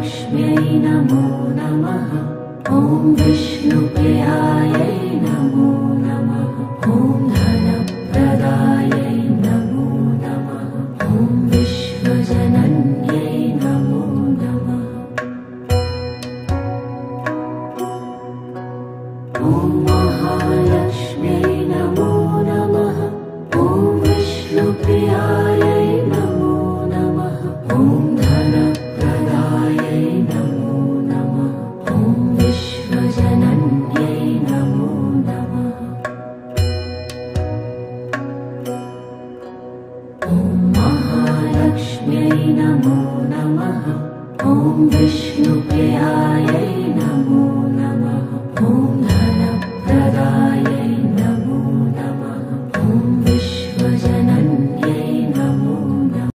महालक्ष्म्यै नमो नमः। ॐ विष्णुप्रियायै नमो नमः। ॐ धनप्रदायै नमो नमः। ॐ विश्वजनन्यै नमो नमः। ॐ महालक्ष्म्यै नमो नमः। ॐ विष्णुप्रियायै नमो नमः। ॐ धनप्रदायै नमो नमः। ॐ विश्वजनन्यै नमो नमः। ॐ महालक्ष्म्यै नमो नमः। ॐ विष्णुप्रियायै नमो